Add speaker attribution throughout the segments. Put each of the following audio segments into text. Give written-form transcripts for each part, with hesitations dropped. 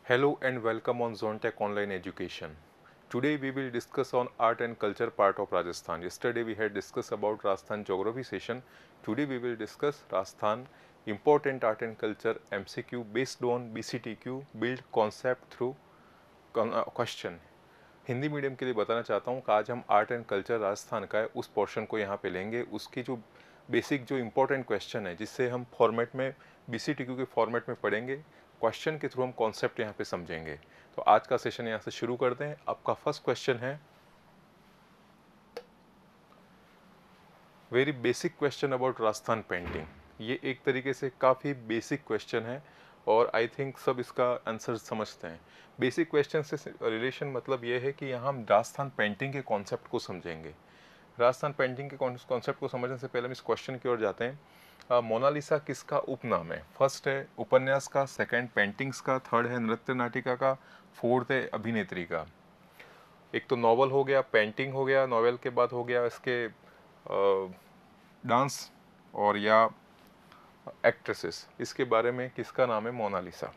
Speaker 1: Hello and welcome on Zontech Online Education. Today we will discuss on art and culture part of Rajasthan. Yesterday we had discussed about Rajasthan geography session. Today we will discuss Rajasthan important art and culture MCQ based on BCTQ build concept through question. Hindi medium के लिए बताना चाहता हूँ कि आज हम art and culture Rajasthan का है उस पोर्शन को यहाँ पे लेंगे. उसकी जो बेसिक जो इम्पोर्टेंट क्वेश्चन है जिससे हम फॉर्मेट में BCTQ के फॉर्मेट में पढ़ेंगे, क्वेश्चन के थ्रू हम कॉन्सेप्ट यहाँ पे समझेंगे. तो आज का सेशन यहाँ से शुरू करते हैं. आपका फर्स्ट क्वेश्चन है very basic question about Rajasthan painting. ये एक तरीके से काफ़ी बेसिक क्वेश्चन है और आई थिंक सब इसका आंसर समझते हैं. बेसिक क्वेश्चन से रिलेशन मतलब ये है कि यहाँ हम राजस्थान पेंटिंग के कॉन्सेप्ट को समझेंगे. राजस्थान पेंटिंग के कॉन्सेप्ट को समझने से पहले हम इस क्वेश्चन की ओर जाते हैं. मोनालिसा किसका उपनाम है? फर्स्ट है उपन्यास का, सेकंड पेंटिंग्स का, थर्ड है नृत्य नाटिका का, फोर्थ है अभिनेत्री का. एक तो नॉवल हो गया, पेंटिंग हो गया, नॉवल के बाद हो गया इसके डांस और या एक्ट्रेसेस. इसके बारे में किसका नाम है Mona Lisa?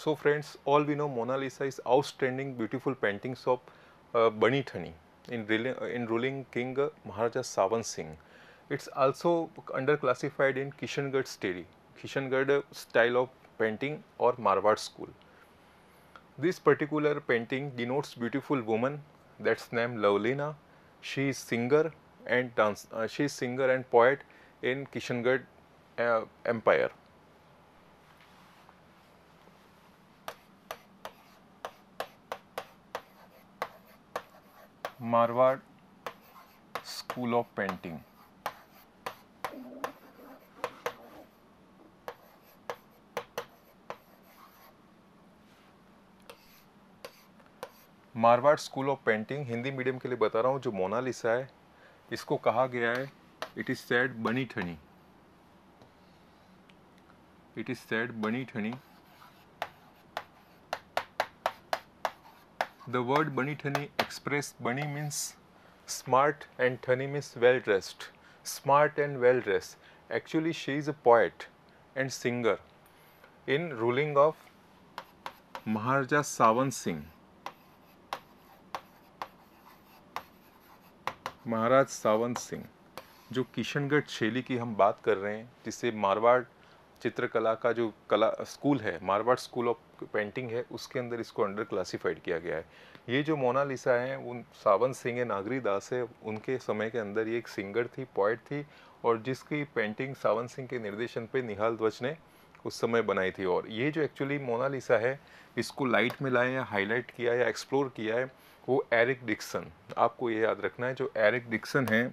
Speaker 1: So friends, all we know Mona Lisa is outstanding beautiful paintings of Bani Thani in ruling King Maharaja Sawan Singh. It's also under classified in Kishangarh style of painting or Marwar school. This particular painting denotes beautiful woman that's named Lavlina. She is singer and she is singer and poet in Kishangarh Empire. Marwar School of Painting. Marwar school of painting Hindi medium के लिए बता रहा हूँ. जो Mona Lisa है इसको कहा गया है इट इज सेड बनी ठनी. इट इज सेड बनी ठनी. The word Bani Thani express Bani means smart and Thani means well dressed. Smart and well dressed. Actually she is a poet and singer in ruling of Maharaja Sawan Singh. Maharaj Sawant Singh जो किशनगढ़ शैली की हम बात कर रहे हैं, जिससे मारवाड़ चित्रकला का जो कला स्कूल है, मारवाड़ स्कूल ऑफ पेंटिंग है, उसके अंदर इसको अंडर क्लासिफाइड किया गया है. ये जो मोनालिसा है उन सावंत सिंह है, नागरी दास है, उनके समय के अंदर ये एक सिंगर थी, पोइट थी और जिसकी पेंटिंग सावंत सिंह के निर्देशन पे निहाल ध्वज ने उस समय बनाई थी. और ये जो एक्चुअली मोनालिसा है इसको लाइट में लाया या हाईलाइट किया या एक्सप्लोर किया है वो एरिक डिक्सन. आपको ये याद रखना है, जो एरिक डिक्सन है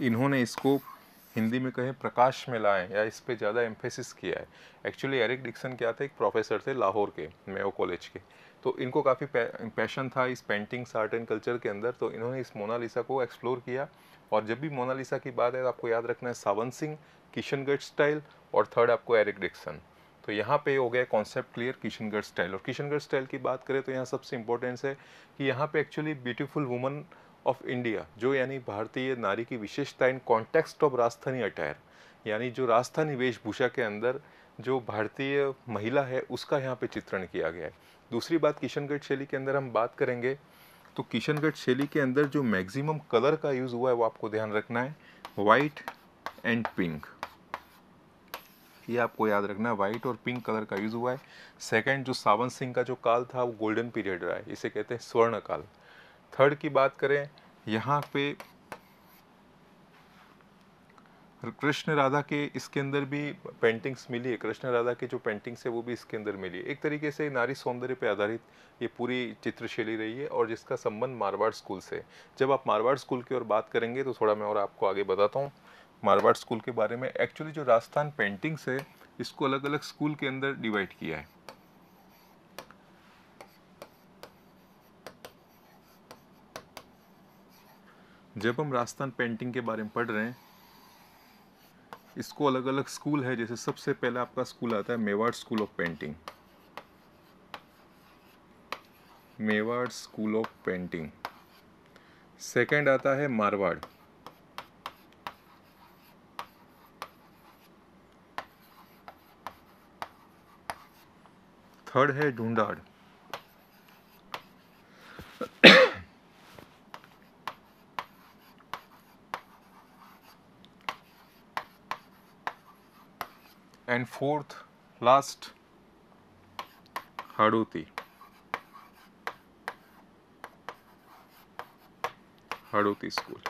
Speaker 1: इन्होंने इसको हिंदी में कहें प्रकाश में लाए या इस पे ज़्यादा एम्फेसिस किया है. एक्चुअली एरिक डिक्सन क्या थे? एक प्रोफेसर थे लाहौर के मेयो कॉलेज के. तो इनको काफ़ी पैशन था इस पेंटिंग्स आर्ट एंड कल्चर के अंदर, तो इन्होंने इस मोनालिसा को एक्सप्लोर किया. और जब भी मोनालिसा की बात है तो आपको याद रखना है सावंत सिंह, किशनगढ़ स्टाइल और थर्ड आपको एरिक डिक्सन. तो यहाँ पे हो गया कॉन्सेप्ट क्लियर किशनगढ़ स्टाइल. और किशनगढ़ स्टाइल की बात करें तो यहाँ सबसे इंपॉर्टेंस है कि यहाँ पे actually beautiful woman of India जो यानी भारतीय नारी की विशेषता in context of Rajasthani attire, यानी जो राजस्थानी वेशभूषा के अंदर जो भारतीय महिला है उसका यहाँ पे चित्रण किया गया है. दूसरी बात किशनगढ़ शैली के अंदर हम बात करेंगे तो किशनगढ़ शैली के अंदर जो मैक्सिमम कलर का यूज़ हुआ है वो आपको ध्यान रखना है, वाइट एंड पिंक. ये आपको याद रखना है, वाइट और पिंक कलर का यूज़ हुआ है. सेकंड जो सावंत सिंह का जो काल था वो गोल्डन पीरियड रहा है, इसे कहते हैं स्वर्ण काल. थर्ड की बात करें यहाँ पे कृष्ण राधा के इसके अंदर भी पेंटिंग्स मिली है. कृष्ण राधा की जो पेंटिंग्स है वो भी इसके अंदर मिली है. एक तरीके से नारी सौंदर्य पे आधारित ये पूरी चित्रशैली रही है और जिसका संबंध मारवाड़ स्कूल से. जब आप मारवाड़ स्कूल की ओर बात करेंगे तो थोड़ा मैं और आपको आगे बताता हूँ मारवाड़ स्कूल के बारे में. एक्चुअली जो राजस्थान पेंटिंग्स है इसको अलग अलग स्कूल के अंदर डिवाइड किया है. जब हम राजस्थान पेंटिंग के बारे में पढ़ रहे हैं इसको अलग अलग स्कूल है। जैसे सबसे पहले आपका स्कूल आता है Mewar school of painting, Mewar school of painting. Second आता है मारवाड़, थर्ड है Dhundhar, and fourth last Hadoti, Hadoti school.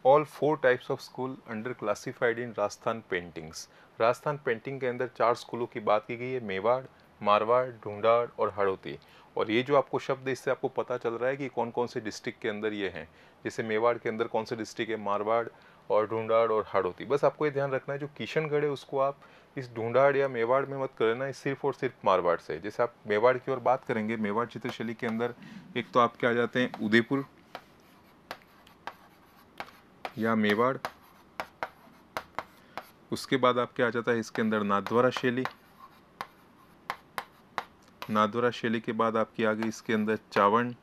Speaker 1: All 4 types of school under classified in Rajasthan paintings. Rajasthan painting के अंदर 4 स्कूलों की बात की गई है, मेवाड़, मारवाड़, ढूंढाड़ और हाड़ौती। और ये जो आपको शब्द, इससे आपको पता चल रहा है कि कौन कौन से डिस्ट्रिक्ट के अंदर ये हैं। जैसे मेवाड़ के अंदर कौन से डिस्ट्रिक्ट है, मारवाड़ और ढूंढाड़ और हाड़ौती। बस आपको ये ध्यान रखना है, जो किशनगढ़ है उसको आप इस ढूंढाड़ या मेवाड़ में मत करना है, सिर्फ और सिर्फ मारवाड़ से। जैसे आप मेवाड़ की ओर बात करेंगे, मेवाड़ चित्रशैली के अंदर एक तो आपके आ जाते हैं उदयपुर या मेवाड़, उसके बाद आपके आ जाता है इसके अंदर नाथद्वारा शैली, नाथद्वारा शैली के बाद आपकी आ गई इसके अंदर चावंड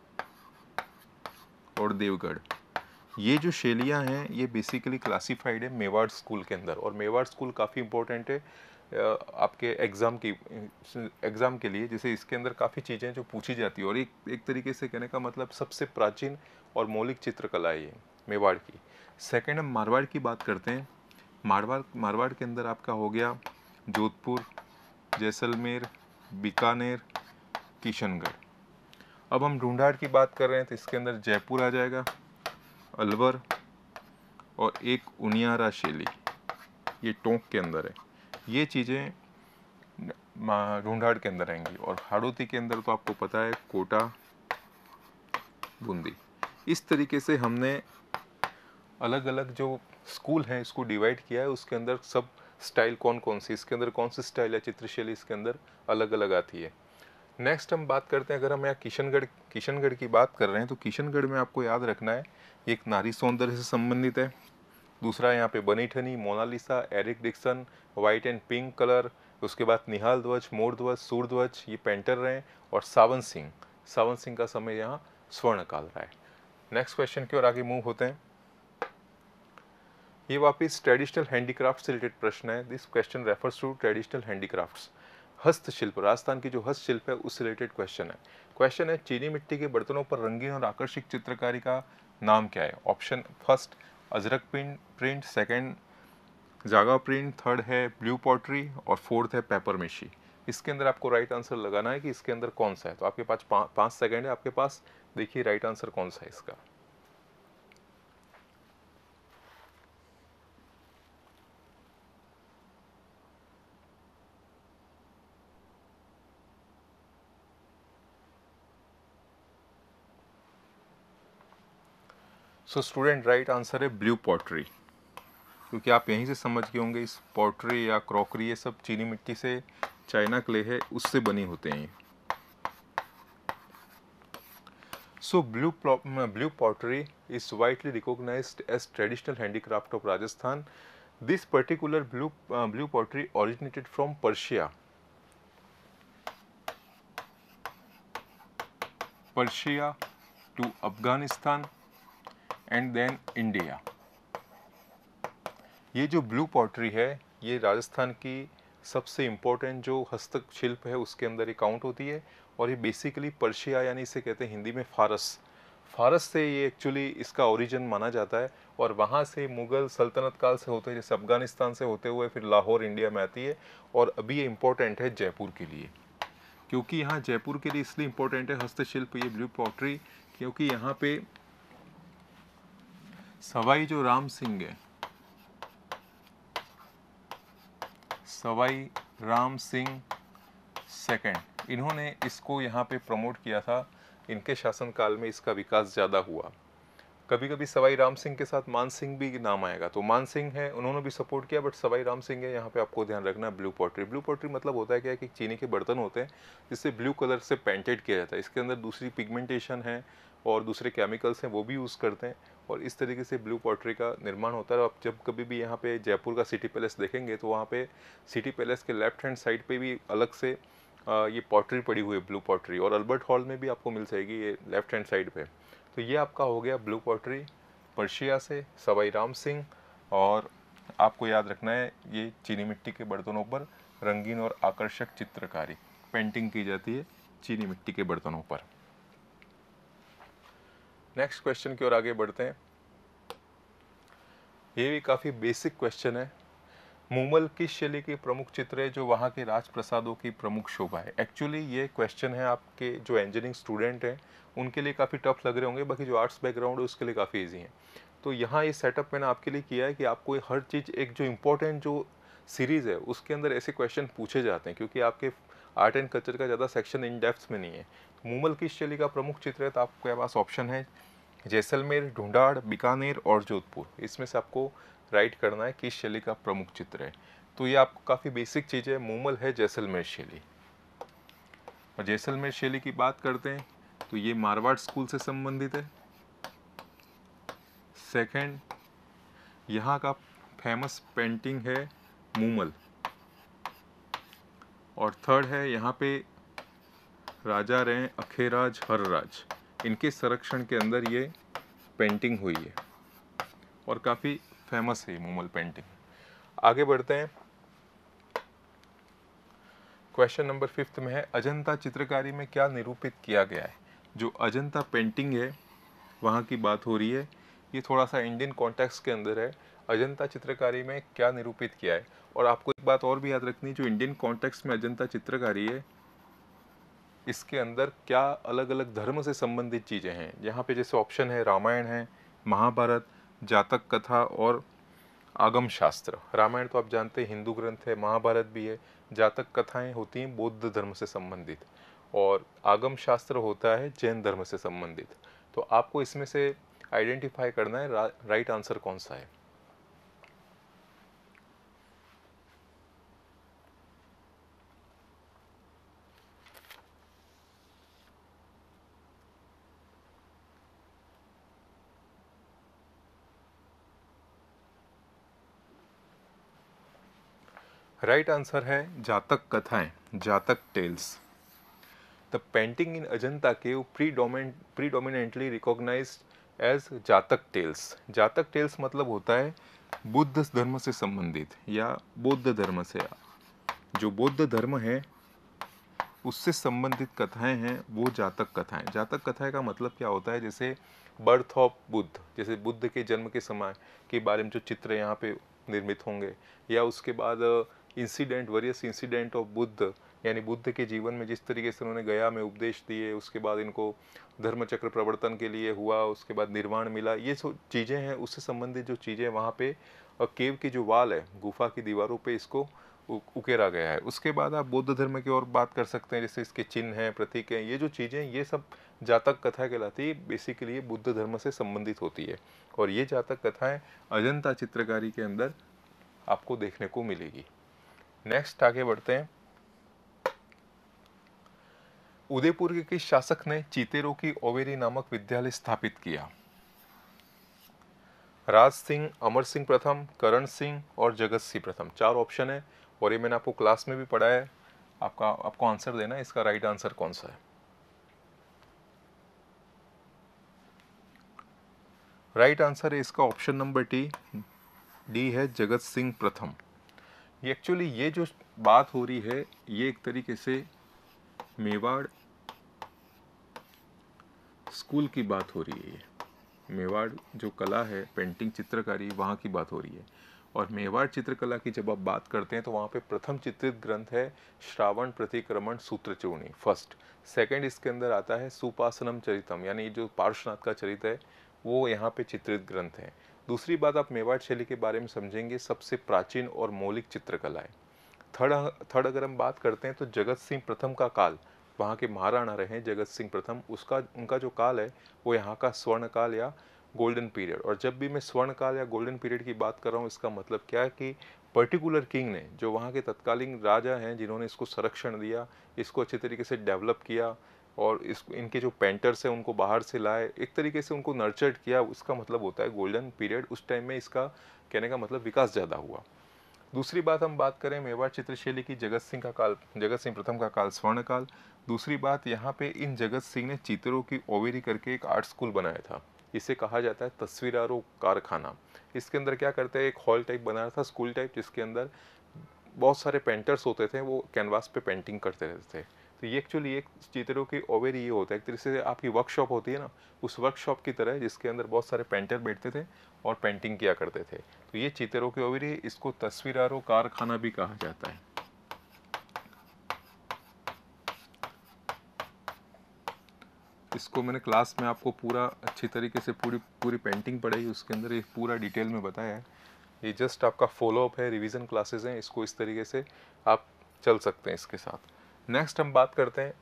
Speaker 1: और देवगढ़। ये जो शैलियाँ हैं ये बेसिकली क्लासिफाइड है मेवाड़ स्कूल के अंदर। और मेवाड़ स्कूल काफ़ी इंपॉर्टेंट है आपके एग्ज़ाम के लिए। जैसे इसके अंदर काफ़ी चीज़ें जो पूछी जाती है, और एक तरीके से कहने का मतलब सबसे प्राचीन और मौलिक चित्रकला है ये मेवाड़ की। सेकेंड, हम मारवाड़ की बात करते हैं। मारवाड़ के अंदर आपका हो गया जोधपुर, जैसलमेर, बीकानेर, किशनगढ़। अब हम ढूंढाड़ की बात कर रहे हैं तो इसके अंदर जयपुर आ जाएगा, अलवर और एक उनियारा शैली, ये टोंक के अंदर है। ये चीज़ें ढूंढाड़ के अंदर आएंगी। और हाड़ौती के अंदर तो आपको पता है कोटा, बूंदी। इस तरीके से हमने अलग अलग जो स्कूल हैं इसको डिवाइड किया है। उसके अंदर सब स्टाइल कौन कौन सी, इसके अंदर कौन सी स्टाइल या चित्रशैली इसके अंदर अलग अलग आती है। नेक्स्ट हम बात करते हैं, अगर हम यहाँ किशनगढ़ की बात कर रहे हैं तो किशनगढ़ में आपको याद रखना है एक नारी सौंदर्य से संबंधित है। दूसरा यहाँ पे Bani Thani, Mona Lisa, Eric Dixon, white and pink colour. उसके बाद निहाल ध्वज, मोर ध्वज, सूर ध्वज, ये पेंटर रहे। और सावन सिंह का समय यहाँ स्वर्ण काल रहा है। नेक्स्ट क्वेश्चन की ओर आगे मूव होते हैं। ये वापिस ट्रेडिशनल हैंडीक्राफ्ट से रिलेटेड प्रश्न है। This question refers to traditional handicrafts, हस्तशिल्प। राजस्थान की जो हस्तशिल्प है उससे रिलेटेड क्वेश्चन है चीनी मिट्टी के बर्तनों पर रंगीन और आकर्षक चित्रकारी का नाम क्या है। Option first Ajrak print, second जागा प्रिंट, थर्ड है ब्लू पॉटरी और फोर्थ है पेपरमेशी। इसके अंदर आपको राइट आंसर लगाना है कि इसके अंदर कौन सा है। तो आपके पास 5 सेकंड है आपके पास, देखिए राइट आंसर कौन सा है इसका। सो स्टूडेंट, राइट आंसर है ब्लू पॉटरी, क्योंकि आप यहीं से समझ गए होंगे इस पॉटरी या क्रॉकरी ये सब चीनी मिट्टी से, चाइना क्ले है उससे बनी होते हैं। So blue pottery is widely recognised as traditional handicraft of Rajasthan. This particular blue pottery originated from Persia to Afghanistan and then India. ये जो ब्लू पॉटरी है ये राजस्थान की सबसे इम्पोर्टेंट जो हस्तशिल्प है उसके अंदर ये काउंट होती है। और ये बेसिकली पर्शिया यानी इसे कहते हैं हिंदी में फारस से ये एक्चुअली इसका ओरिजिन माना जाता है। और वहाँ से मुग़ल सल्तनत काल से होते, जैसे अफगानिस्तान से होते हुए फिर लाहौर इंडिया में आती है। और अभी ये इम्पोर्टेंट है जयपुर के लिए, क्योंकि यहाँ जयपुर के लिए इसलिए इम्पोर्टेंट है हस्तशिल्प ये ब्लू पॉटरी, क्योंकि यहाँ पे सवाई जो राम सिंह है, सवाई राम सिंह सेकंड, इन्होंने इसको यहाँ पे प्रमोट किया था। इनके शासनकाल में इसका विकास ज़्यादा हुआ। कभी कभी सवाई राम सिंह के साथ मान सिंह भी नाम आएगा, तो मान सिंह है, उन्होंने भी सपोर्ट किया, बट सवाई राम सिंह है यहाँ पे आपको ध्यान रखना है। ब्लू पॉटरी, ब्लू पॉटरी मतलब होता है क्या कि चीनी के बर्तन होते हैं जिससे ब्लू कलर से पेंटेड किया जाता है, इसके अंदर दूसरी पिगमेंटेशन है और दूसरे केमिकल्स हैं वो भी यूज़ करते हैं, और इस तरीके से ब्लू पॉटरी का निर्माण होता है। आप जब कभी भी यहाँ पे जयपुर का सिटी पैलेस देखेंगे तो वहाँ पे सिटी पैलेस के लेफ्ट हैंड साइड पे भी अलग से ये पॉटरी पड़ी हुई है, ब्लू पॉटरी, और अल्बर्ट हॉल में भी आपको मिल जाएगी ये लेफ्ट हैंड साइड पे। तो ये आपका हो गया ब्लू पॉटरी पर्शिया से, सवाई राम सिंह, और आपको याद रखना है ये चीनी मिट्टी के बर्तनों पर रंगीन और आकर्षक चित्रकारी पेंटिंग की जाती है चीनी मिट्टी के बर्तनों पर। नेक्स्ट क्वेश्चन की ओर आगे बढ़ते हैं। ये भी काफ़ी बेसिक क्वेश्चन है। मूमल किस शैली की प्रमुख चित्र है जो वहाँ के राजप्रसादों की प्रमुख शोभा है? एक्चुअली ये क्वेश्चन है आपके जो इंजीनियरिंग स्टूडेंट हैं उनके लिए काफ़ी टफ लग रहे होंगे, बाकी जो आर्ट्स बैकग्राउंड है उसके लिए काफ़ी इजी है। तो यहाँ ये सेटअप मैंने आपके लिए किया है कि आपको हर चीज़, एक जो इम्पोर्टेंट जो सीरीज़ है उसके अंदर ऐसे क्वेश्चन पूछे जाते हैं, क्योंकि आपके आर्ट एंड कल्चर का ज़्यादा सेक्शन इन डेप्थ में नहीं है। मूमल किस शैली का प्रमुख चित्र है, तो आपके पास ऑप्शन है जैसलमेर, ढूंढाड़, बीकानेर और जोधपुर। इसमें से आपको राइट करना है किस शैली का प्रमुख चित्र है। तो ये आपको काफ़ी बेसिक चीज़ है, मूमल है जैसलमेर शैली। और जैसलमेर शैली की बात करते हैं तो ये मारवाड़ स्कूल से संबंधित है। सेकंड, यहाँ का फेमस पेंटिंग है मूमल। और थर्ड है यहाँ पे राजा रहे अखेराज हरराज, इनके संरक्षण के अंदर ये पेंटिंग हुई है और काफ़ी फेमस है मूमल पेंटिंग। आगे बढ़ते हैं। क्वेश्चन नंबर 5 में है अजंता चित्रकारी में क्या निरूपित किया गया है? जो अजंता पेंटिंग है वहाँ की बात हो रही है। ये थोड़ा सा इंडियन कॉन्टेक्स्ट के अंदर है, अजंता चित्रकारी में क्या निरूपित किया है। और आपको एक बात और भी याद रखनी, जो इंडियन कॉन्टेक्स्ट में अजंता चित्रकारी है इसके अंदर क्या अलग अलग धर्म से संबंधित चीज़ें हैं। यहाँ पे जैसे ऑप्शन है रामायण है, महाभारत, जातक कथा और आगम शास्त्र। रामायण तो आप जानते हैं हिंदू ग्रंथ है, महाभारत भी है, जातक कथाएं होती हैं बौद्ध धर्म से संबंधित, और आगम शास्त्र होता है जैन धर्म से संबंधित। तो आपको इसमें से आइडेंटिफाई करना है राइट आंसर कौन सा है। राइट आंसर है जातक कथाएं, Jataka tales. The painting in Ajanta cave predominantly recognized as Jataka tales. Jataka tales मतलब होता है बुद्ध धर्म से संबंधित या बौद्ध धर्म से, जो बौद्ध धर्म है उससे संबंधित कथाएं हैं वो जातक कथाएं। जातक कथाएं का मतलब क्या होता है, जैसे बर्थ ऑफ बुद्ध, जैसे बुद्ध के जन्म के समय के बारे में जो चित्र यहाँ पे निर्मित होंगे, या उसके बाद incident, various incident of Buddha, यानी बुद्ध के जीवन में जिस तरीके से उन्होंने गया में उपदेश दिए, उसके बाद इनको धर्मचक्र प्रवर्तन के लिए हुआ, उसके बाद निर्वाण मिला, ये सब चीज़ें हैं उससे संबंधित जो चीज़ें वहाँ पे केव की जो वाल है, गुफा की दीवारों पे इसको उकेरा गया है। उसके बाद आप बौद्ध धर्म की और बात कर सकते हैं, जैसे इसके चिन्ह हैं, प्रतीक हैं, ये जो चीज़ें ये सब जातक कथा कहलाती है। बेसिकली ये बुद्ध धर्म से संबंधित होती है, और ये जातक कथाएं अजंता चित्रकारी के अंदर आपको देखने को मिलेगी। नेक्स्ट आगे बढ़ते हैं। उदयपुर के किस शासक ने चीतेरों की ओवेरी नामक विद्यालय स्थापित किया? राज सिंह, अमर सिंह प्रथम, करण सिंह और जगत सिंह प्रथम। 4 ऑप्शन है और ये मैंने आपको क्लास में भी पढ़ा है। आपको आंसर देना है इसका राइट आंसर कौन सा है। राइट आंसर है इसका ऑप्शन नंबर डी है, जगत सिंह प्रथम। ये एक्चुअली ये जो बात हो रही है ये एक तरीके से मेवाड़ स्कूल की बात हो रही है। मेवाड़ जो कला है, पेंटिंग, चित्रकारी, वहाँ की बात हो रही है। और मेवाड़ चित्रकला की जब आप बात करते हैं तो वहाँ पे प्रथम चित्रित ग्रंथ है श्रावण प्रतिक्रमण सूत्रचूर्णी, फर्स्ट। सेकंड इसके अंदर आता है सुपासनम चरितम, यानी जो पार्श्वनाथ का चरित्र है वो यहाँ पे चित्रित ग्रंथ है। दूसरी बात आप मेवाड़ शैली के बारे में समझेंगे, सबसे प्राचीन और मौलिक चित्रकला है। थर्ड अगर हम बात करते हैं तो जगत सिंह प्रथम का काल, वहाँ के महाराणा रहे जगत सिंह प्रथम, उनका जो काल है वो यहाँ का स्वर्ण काल या गोल्डन पीरियड। और जब भी मैं स्वर्ण काल या गोल्डन पीरियड की बात कर रहा हूँ, इसका मतलब क्या है कि पर्टिकुलर किंग ने, जो वहाँ के तत्कालीन राजा हैं जिन्होंने इसको संरक्षण दिया, इसको अच्छे तरीके से डेवलप किया, और इस इनके जो पेंटर्स हैं उनको बाहर से लाए, एक तरीके से उनको नर्चर्ड किया, उसका मतलब होता है गोल्डन पीरियड। उस टाइम में इसका कहने का मतलब विकास ज़्यादा हुआ। दूसरी बात हम बात करें मेवाड़ चित्रशैली की, जगत सिंह का काल, जगत सिंह प्रथम का काल स्वर्ण काल। दूसरी बात यहाँ पे इन जगत सिंह ने चित्रों की ओवेरी करके एक आर्ट स्कूल बनाया था। इसे कहा जाता है तस्वीरारों कारखाना। इसके अंदर क्या करते हैं, एक हॉल टाइप बनाया था, स्कूल टाइप, जिसके अंदर बहुत सारे पेंटर्स होते थे, वो कैनवास पे पेंटिंग करते रहते थे। तो ये एक्चुअली एक चित्रों की ओवेरी ये होता है, एक तरीके से आपकी वर्कशॉप होती है ना, उस वर्कशॉप की तरह, जिसके अंदर बहुत सारे पेंटर बैठते थे और पेंटिंग किया करते थे। तो ये चित्रों की ओवेरी, इसको तस्वीरारों कारखाना भी कहा जाता है। इसको मैंने क्लास में आपको पूरा अच्छी तरीके से पूरी पूरी पेंटिंग पढ़ाई, उसके अंदर ये पूरा डिटेल में बताया है। ये जस्ट आपका फॉलोअप है, रिवीजन क्लासेस हैं, इसको इस तरीके से आप चल सकते हैं इसके साथ। नेक्स्ट हम बात करते हैं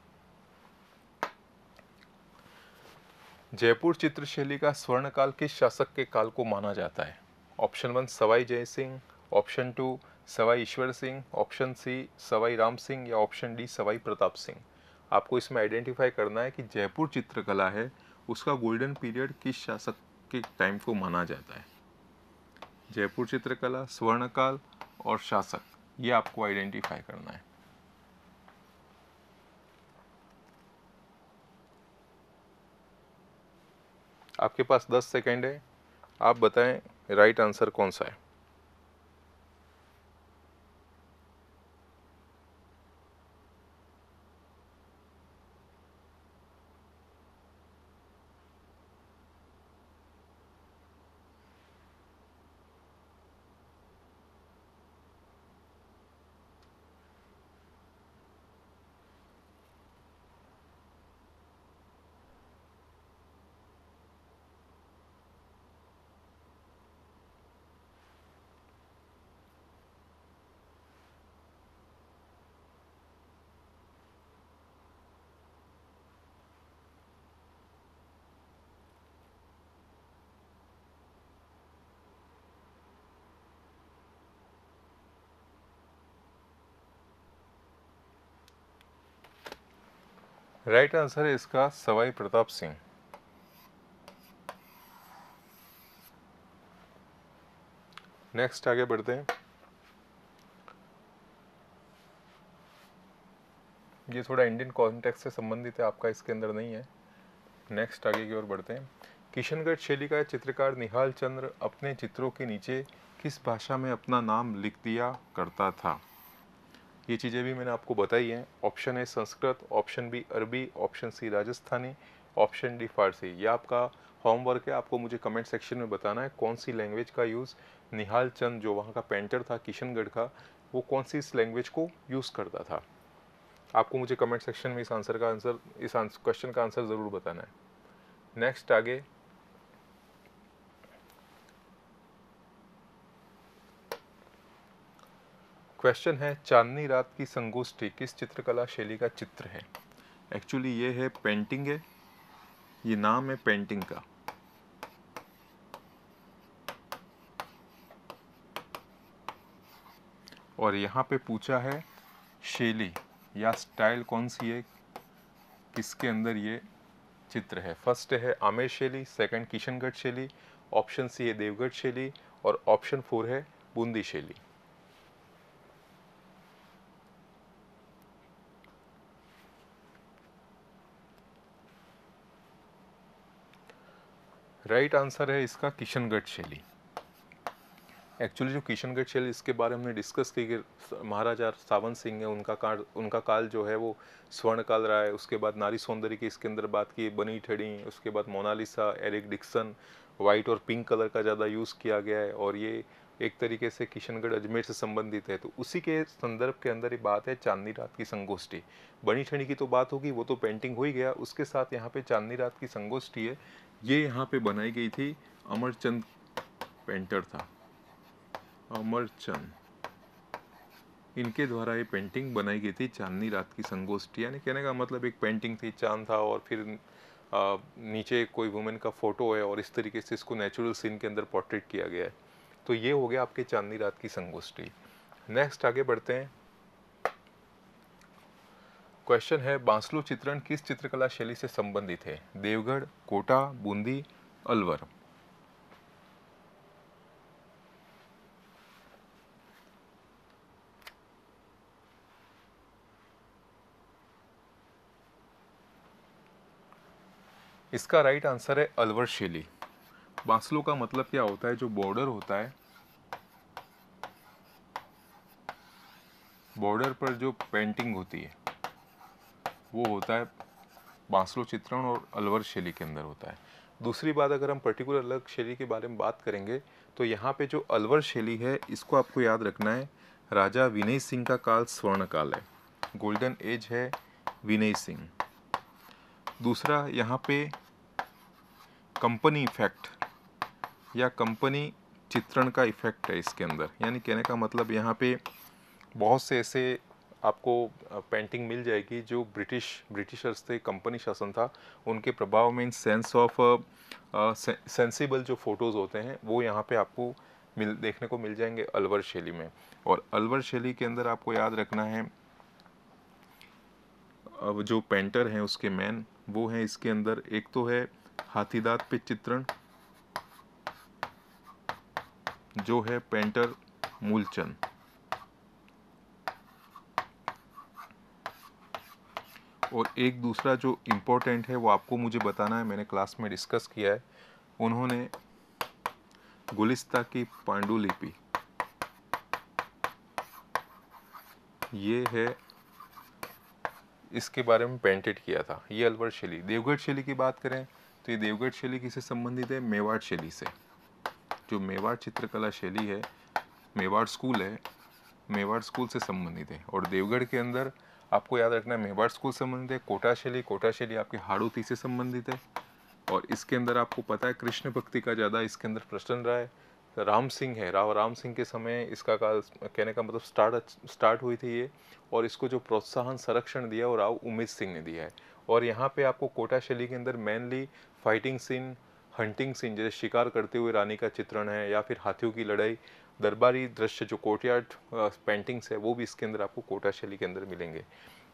Speaker 1: जयपुर चित्रशैली का स्वर्णकाल किस शासक के काल को माना जाता है। Option 1 Sawai Jai Singh, option 2 Sawai Ishwar Singh, option C Sawai Ram Singh, या ऑप्शन डी सवाई प्रताप सिंह। आपको इसमें आइडेंटिफाई करना है कि जयपुर चित्रकला है, उसका गोल्डन पीरियड किस शासक के टाइम को माना जाता है। जयपुर चित्रकला, स्वर्णकाल और शासक, ये आपको आइडेंटिफाई करना है। आपके पास 10 सेकेंड है, आप बताएं राइट आंसर कौन सा है। राइट आंसर है इसका सवाई प्रताप सिंह। नेक्स्ट आगे बढ़ते हैं। ये थोड़ा इंडियन कॉन्टेक्स्ट से संबंधित है, आपका इसके अंदर नहीं है। नेक्स्ट आगे की ओर बढ़ते हैं। किशनगढ़ शैली का चित्रकार निहाल चंद्र अपने चित्रों के नीचे किस भाषा में अपना नाम लिख दिया करता था। ये चीज़ें भी मैंने आपको बताई हैं। Option A Sanskrit, option B अरबी, option C Rajasthani, option D Farsi. ये आपका होमवर्क है, आपको मुझे कमेंट सेक्शन में बताना है कौन सी लैंग्वेज का यूज़ निहाल चंद, जो वहाँ का पेंटर था किशनगढ़ का, वो कौन सी इस लैंग्वेज को यूज़ करता था। आपको मुझे कमेंट सेक्शन में इस क्वेश्चन का आंसर ज़रूर बताना है। नेक्स्ट आगे क्वेश्चन है, चांदनी रात की संगोष्ठी किस चित्रकला शैली का चित्र है। एक्चुअली ये है पेंटिंग है, ये नाम है पेंटिंग का। और यहाँ पे पूछा है शैली या स्टाइल कौन सी है, किसके अंदर ये चित्र है। फर्स्ट है आमेर शैली, सेकंड किशनगढ़ शैली, ऑप्शन सी है देवगढ़ शैली, और ऑप्शन 4 है बूंदी शैली। राइट आंसर है इसका किशनगढ़ शैली। एक्चुअली जो किशनगढ़ शैली, इसके बारे में हमने डिस्कस की कि महाराजा सावन सिंह है, उनका काल जो है वो स्वर्ण काल रहा है। उसके बाद नारी सौंदर्य की इसके अंदर बात की, बनी ठड़ी, उसके बाद मोनालिसा, एरिक डिक्सन, वाइट और पिंक कलर का ज़्यादा यूज़ किया गया है, और ये एक तरीके से किशनगढ़ अजमेर से संबंधित है। तो उसी के संदर्भ के अंदर ये बात है चांदनी रात की संगोष्ठी। बनी ठड़ी की तो बात होगी, वो तो पेंटिंग हो ही गया, उसके साथ यहाँ पे चांदनी रात की संगोष्ठी है, ये यहाँ पे बनाई गई थी। अमरचंद पेंटर था, अमरचंद, इनके द्वारा ये पेंटिंग बनाई गई थी चांदनी रात की संगोष्ठी। यानी कहने का मतलब एक पेंटिंग थी, चांद था और फिर नीचे कोई वुमेन का फोटो है और इस तरीके से इसको नेचुरल सीन के अंदर पोर्ट्रेट किया गया है। तो ये हो गया आपके चांदनी रात की संगोष्ठी। नेक्स्ट आगे बढ़ते हैं। क्वेश्चन है, बांसलो चित्रण किस चित्रकला शैली से संबंधित है? देवगढ़, कोटा, बूंदी, अलवर। इसका राइट आंसर है अलवर शैली। बांसलो का मतलब क्या होता है? जो बॉर्डर होता है, बॉर्डर पर जो पेंटिंग होती है वो होता है बांसलो चित्रण, और अलवर शैली के अंदर होता है। दूसरी बात, अगर हम पर्टिकुलर अलग शैली के बारे में बात करेंगे तो यहाँ पे जो अलवर शैली है इसको आपको याद रखना है, राजा विनय सिंह का काल स्वर्ण काल है, गोल्डन एज है विनय सिंह। दूसरा, यहाँ पे कंपनी इफेक्ट या कंपनी चित्रण का इफेक्ट है इसके अंदर, यानी कहने का मतलब यहाँ पे बहुत से ऐसे आपको पेंटिंग मिल जाएगी जो ब्रिटिशर्स थे, कंपनी शासन था, उनके प्रभाव में इन सेंस ऑफ सेंसिबल जो फोटोज़ होते हैं वो यहाँ पे आपको देखने को मिल जाएंगे अलवर शैली में। और अलवर शैली के अंदर आपको याद रखना है, अब जो पेंटर हैं उसके मेन वो हैं इसके अंदर, एक तो है हाथीदांत पे चित्रण जो है पेंटर मूलचंद, और एक दूसरा जो इम्पोर्टेंट है वो आपको मुझे बताना है, मैंने क्लास में डिस्कस किया है, उन्होंने गुलिस्ता की पांडुलिपि, ये है, इसके बारे में पेंटेड किया था, ये अलवर शैली। देवगढ़ शैली की बात करें तो ये देवगढ़ शैली किससे संबंधित है? मेवाड़ शैली से। जो मेवाड़ चित्रकला शैली है, मेवाड़ स्कूल है, मेवाड़ स्कूल से संबंधित है। और देवगढ़ के अंदर आपको याद रखना है मेवाड़ स्कूल से संबंधित है। कोटा शैली आपकी हाड़ौती से संबंधित है। और इसके अंदर आपको पता है कृष्ण भक्ति का ज़्यादा इसके अंदर प्रचलन रहा है। तो राम सिंह है, राम सिंह के समय इसका काल, कहने का मतलब स्टार्ट हुई थी ये, और इसको जो प्रोत्साहन संरक्षण दिया वो राव उमेद सिंह ने दिया है। और यहाँ पे आपको कोटा शैली के अंदर mainly fighting scene, hunting scene, जैसे शिकार करते हुए रानी का चित्रण है या फिर हाथियों की लड़ाई, दरबारी दृश्य जो कोर्टयार्ड पेंटिंग्स है वो भी इसके अंदर आपको कोटा शैली के अंदर मिलेंगे।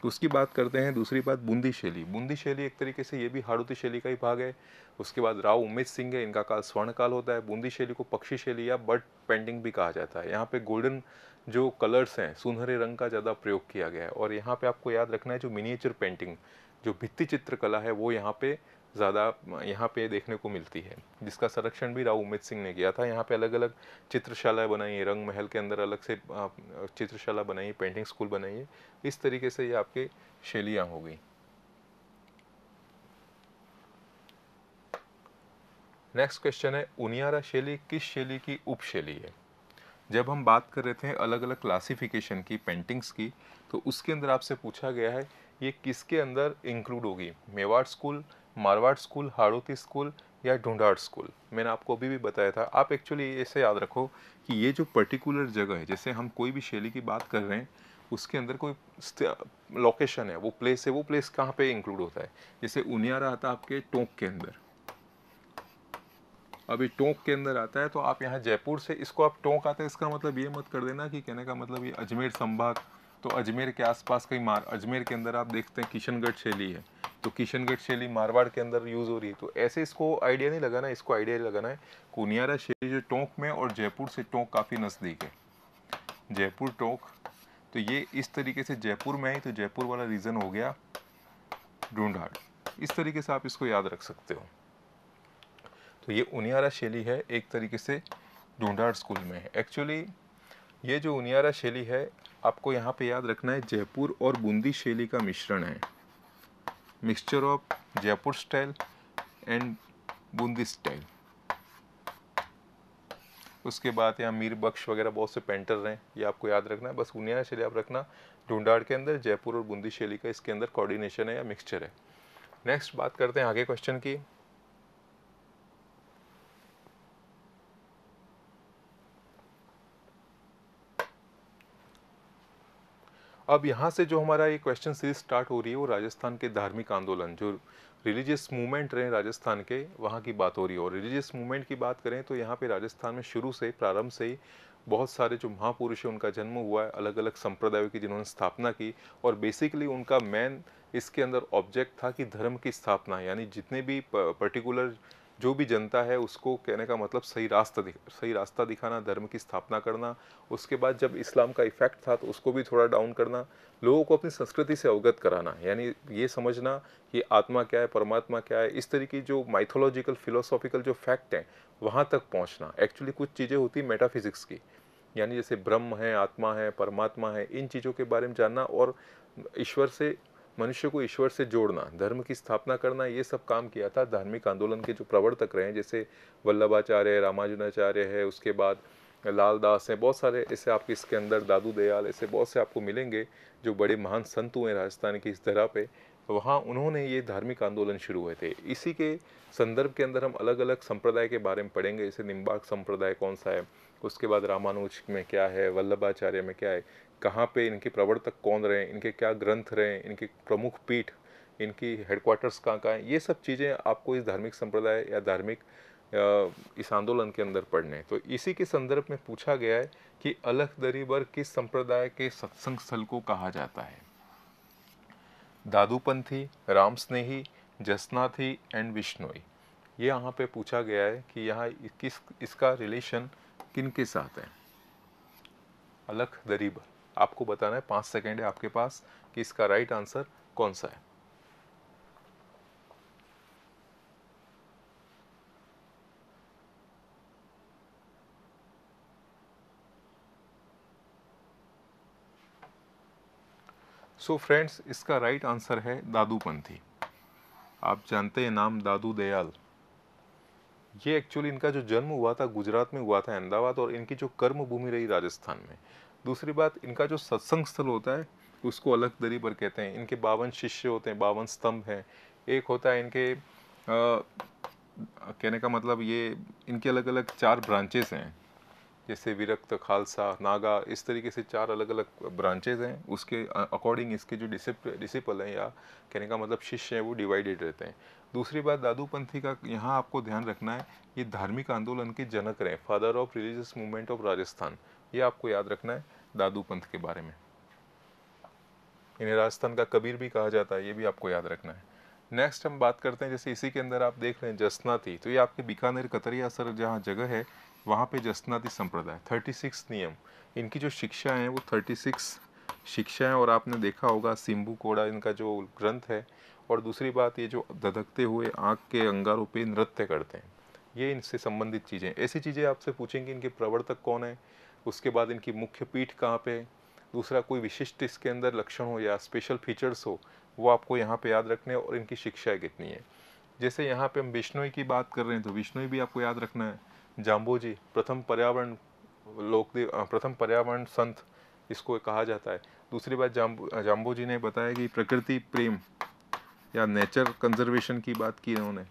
Speaker 1: तो उसकी बात करते हैं। दूसरी बात, बूंदी शैली। बूंदी शैली एक तरीके से ये भी हाड़ौती शैली का ही भाग है। उसके बाद राव उमेद सिंह है, इनका काल स्वर्ण काल होता है। बूंदी शैली को पक्षी शैली या बर्ड पेंटिंग भी कहा जाता है। यहाँ पे गोल्डन जो कलर्स हैं, सुनहरे रंग का ज़्यादा प्रयोग किया गया है। और यहाँ पे आपको याद रखना है जो मिनिएचर पेंटिंग, जो भित्ति चित्रकला है वो यहाँ पे ज़्यादा यहाँ पे देखने को मिलती है, जिसका संरक्षण भी राव उमेद सिंह ने किया था। यहाँ पे अलग अलग चित्रशाला बनाई है, रंग महल के अंदर अलग से चित्रशाला बनाई है, पेंटिंग स्कूल बनाई है। इस तरीके से ये आपके शैलियाँ हो गई। नेक्स्ट क्वेश्चन है, उनियारा शैली किस शैली की उपशैली है? जब हम बात कर रहे थे अलग अलग क्लासिफिकेशन की पेंटिंग्स की, तो उसके अंदर आपसे पूछा गया है ये किसके अंदर इंक्लूड होगी, Mewar school, Marwar school, Hadoti school या ढूंढाड़ स्कूल। मैंने आपको अभी भी बताया था। आप एक्चुअली ऐसे याद रखो कि ये जो पर्टिकुलर जगह है, जैसे हम कोई भी शैली की बात कर रहे हैं उसके अंदर कोई लोकेशन है, वो प्लेस है, वो प्लेस कहाँ पे इंक्लूड होता है। जैसे उनियारा आता है आपके टोंक के अंदर, अभी टोंक के अंदर आता है, तो आप यहाँ जयपुर से इसको आप टोंक आता है, इसका मतलब ये मत कर देना कि कहने का मतलब ये अजमेर संभाग, तो अजमेर के आसपास कहीं अजमेर के अंदर आप देखते हैं किशनगढ़ शैली है, तो किशनगढ़ शैली मारवाड़ के अंदर यूज़ हो रही है। तो ऐसे इसको आइडिया नहीं लगाना, इसको आइडिया लगाना है कुनियारा शैली जो टोंक में, और जयपुर से टोंक काफ़ी नज़दीक है, जयपुर टोंक। तो ये इस तरीके से जयपुर में आई, तो जयपुर वाला रीजन हो गया ढूंढाड़। इस तरीके से आप इसको याद रख सकते हो। तो ये उनियारा शैली है, एक तरीके से ढूंढाड़ स्कूल में है। एक्चुअली ये जो उनियारा शैली है, आपको यहाँ पे याद रखना है जयपुर और बूंदी शैली का मिश्रण है, mixture of Jaipur style and Bundi style. उसके बाद यहाँ मीर बख्श वगैरह बहुत से पेंटर हैं, ये आपको याद रखना है। बस उनियारा शैली आप रखना, ढूंढाड़ के अंदर जयपुर और बूंदी शैली का इसके अंदर कोऑर्डिनेशन है या मिक्सचर है। नेक्स्ट बात करते हैं आगे क्वेश्चन की। अब यहाँ से जो हमारा ये क्वेश्चन सीरीज स्टार्ट हो रही है वो राजस्थान के धार्मिक आंदोलन, जो रिलीजियस मूवमेंट रहे राजस्थान के, वहाँ की बात हो रही है। और रिलीजियस मूवमेंट की बात करें तो यहाँ पे राजस्थान में शुरू से प्रारंभ से ही बहुत सारे जो महापुरुष हैं उनका जन्म हुआ है, अलग अलग संप्रदायों की जिन्होंने स्थापना की। और बेसिकली उनका मेन इसके अंदर ऑब्जेक्ट था कि धर्म की स्थापना, यानी जितने भी पर्टिकुलर जो भी जनता है उसको, कहने का मतलब सही रास्ता दिखाना, धर्म की स्थापना करना। उसके बाद जब इस्लाम का इफेक्ट था तो उसको भी थोड़ा डाउन करना, लोगों को अपनी संस्कृति से अवगत कराना, यानी ये समझना कि आत्मा क्या है, परमात्मा क्या है, इस तरीके जो माइथोलॉजिकल फिलोसॉफिकल जो फैक्ट हैं वहाँ तक पहुँचना। एक्चुअली कुछ चीज़ें होती मेटाफिजिक्स की, यानी जैसे ब्रह्म है, आत्मा है, परमात्मा है, इन चीज़ों के बारे में जानना और ईश्वर से, मनुष्य को ईश्वर से जोड़ना, धर्म की स्थापना करना, ये सब काम किया था धार्मिक आंदोलन के जो प्रवर्तक रहे हैं, जैसे वल्लभाचार्य, रामानुजाचार्य है, उसके बाद लाल दास हैं, बहुत सारे ऐसे आपके इसके अंदर, दादू दयाल, ऐसे बहुत से आपको मिलेंगे जो बड़े महान संत हुए राजस्थान की इस धरा पे। वहाँ उन्होंने ये धार्मिक आंदोलन शुरू हुए थे। इसी के संदर्भ के अंदर हम अलग अलग संप्रदाय के बारे में पढ़ेंगे, जैसे निम्बार्क संप्रदाय कौन सा है, उसके बाद रामानुज में क्या है, वल्लभाचार्य में क्या है, कहाँ पे इनके प्रवर्तक कौन रहे, इनके क्या ग्रंथ रहे, इनके प्रमुख पीठ, इनकी हेडक्वार्टर्स कहाँ कहाँ है, ये सब चीज़ें आपको इस धार्मिक संप्रदाय या धार्मिक इस आंदोलन के अंदर पढ़ने। तो इसी के संदर्भ में पूछा गया है कि अलख दरीबर किस संप्रदाय के सत्संग स्थल को कहा जाता है? दादूपंथी, राम स्नेही, जसनाथी एंड विश्नोई। ये यहाँ पे पूछा गया है कि यहाँ इसका रिलेशन किन के साथ है? अलख दरीबर, आपको बताना है, 5 सेकेंड है आपके पास कि इसका राइट आंसर कौन सा है। सो फ्रेंड्स, इसका राइट आंसर है दादूपंथी। आप जानते हैं नाम दादू दयाल। ये एक्चुअली इनका जो जन्म हुआ था गुजरात में हुआ था, अहमदाबाद, और इनकी जो कर्म भूमि रही राजस्थान में। दूसरी बात, इनका जो सत्संग स्थल होता है उसको अलग दरी पर कहते हैं। इनके 52 शिष्य होते हैं, 52 स्तंभ हैं। एक होता है इनके कहने का मतलब ये, इनके अलग अलग 4 ब्रांचेस हैं, जैसे विरक्त, खालसा, नागा, इस तरीके से 4 अलग अलग ब्रांचेज हैं। उसके अकॉर्डिंग इसके जो डिसिपल हैं, या कहने का मतलब शिष्य हैं, वो डिवाइडेड रहते हैं। दूसरी बात, दादूपंथी का यहाँ आपको ध्यान रखना है, ये धार्मिक आंदोलन के जनक रहे, father of religious movement of Rajasthan. ये आपको याद रखना है दादूपंथ के बारे में। इन्हें राजस्थान का कबीर भी कहा जाता है, ये भी आपको याद रखना है। नेक्स्ट हम बात करते हैं, जैसे इसी के अंदर आप देख रहे हैं जसनाती, तो ये आपके बीकानेर कतरिया सर जहाँ जगह है वहाँ पे जसनाती संप्रदाय, 36 नियम, इनकी जो शिक्षा है वो 36 शिक्षा है। और आपने देखा होगा सिम्बू कोड़ा इनका जो ग्रंथ है। और दूसरी बात, ये जो धधकते हुए आँख के अंगारों पे नृत्य करते हैं, ये इनसे संबंधित चीज़ें, ऐसी चीज़ें आपसे पूछेंगे, इनके प्रवर्तक कौन है, उसके बाद इनकी मुख्य पीठ कहाँ पे, दूसरा कोई विशिष्ट इसके अंदर लक्षण हो या स्पेशल फीचर्स हो, वो आपको यहाँ पे याद रखने हैं, और इनकी शिक्षा कितनी है। जैसे यहाँ पे हम बिश्नोई की बात कर रहे हैं तो बिश्नोई भी आपको याद रखना है। जाम्बोजी, प्रथम पर्यावरण लोकदेव, प्रथम पर्यावरण संत इसको कहा जाता है। दूसरी बात, जाम्बोजी ने बताया कि प्रकृति प्रेम या नेचर कंजर्वेशन की बात की इन्होंने,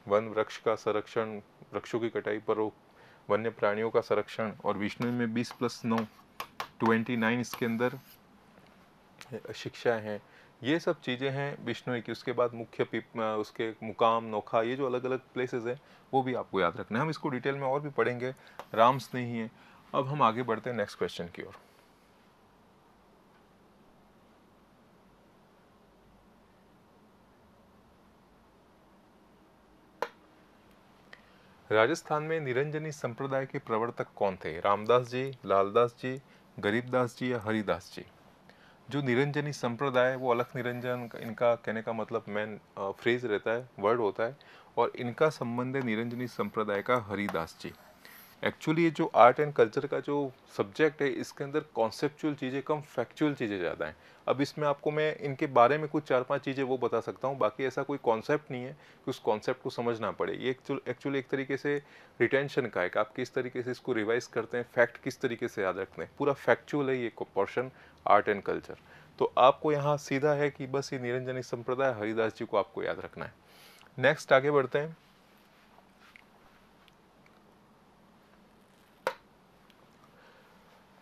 Speaker 1: वन वृक्ष का संरक्षण, वृक्षों की कटाई पर रोक, वन्य प्राणियों का संरक्षण। और विष्णु में 20+9 29 इसके अंदर शिक्षा हैं। ये सब चीज़ें हैं विष्णु की। उसके बाद मुख्य उसके मुकाम, नोखा, ये जो अलग अलग प्लेसेस हैं वो भी आपको याद रखना है। हम इसको डिटेल में और भी पढ़ेंगे, राम स्नेही है। अब हम आगे बढ़ते हैं नेक्स्ट क्वेश्चन की ओर। राजस्थान में निरंजनी संप्रदाय के प्रवर्तक कौन थे? रामदास जी, लालदास जी, गरीबदास जी या हरिदास जी? जो निरंजनी संप्रदाय है वो अलख निरंजन, इनका कहने का मतलब मेन फ्रेज रहता है, वर्ड होता है। और इनका संबंध है निरंजनी संप्रदाय का हरिदास जी। एक्चुअली ये जो आर्ट एंड कल्चर का जो सब्जेक्ट है इसके अंदर कॉन्सेप्चुअल चीज़ें कम, फैक्चुअल चीज़ें ज़्यादा हैं। अब इसमें आपको मैं इनके बारे में कुछ 4-5 चीज़ें वो बता सकता हूँ, बाकी ऐसा कोई कॉन्सेप्ट नहीं है कि उस कॉन्सेप्ट को समझना पड़े। ये एक्चुअली एक तरीके से रिटेंशन का है कि आप किस तरीके से इसको रिवाइज करते हैं, फैक्ट किस तरीके से याद रखते हैं, पूरा फैक्चुअल है ये पोर्शन आर्ट एंड कल्चर। तो आपको यहाँ सीधा है कि बस ये निरंजनी संप्रदाय हरिदास जी को आपको याद रखना है। नेक्स्ट आगे बढ़ते हैं।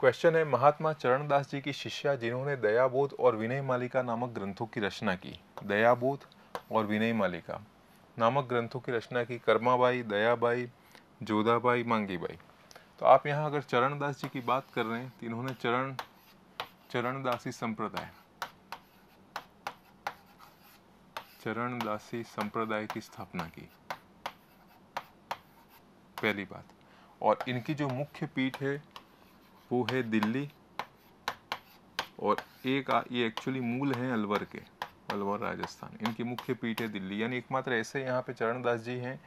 Speaker 1: क्वेश्चन है, महात्मा चरणदास जी की शिष्या जिन्होंने दयाबोध और विनय मालिका नामक ग्रंथों की रचना की। दयाबोध और विनय मालिका नामक ग्रंथों की रचना की कर्माबाई, दयाबाई, जोधाबाई, मांगीबाई। तो आप यहाँ अगर चरणदास जी की बात कर रहे हैं तो इन्होंने चरणदासी संप्रदाय की स्थापना की, पहली बात। और इनकी जो मुख्य पीठ है वो है दिल्ली, और ये एक्चुअली मूल है अलवर के, अलवर राजस्थान। इनकी मुख्य पीठ है दिल्ली, यानी एकमात्र ऐसे यहाँ पे चरणदास जी हैं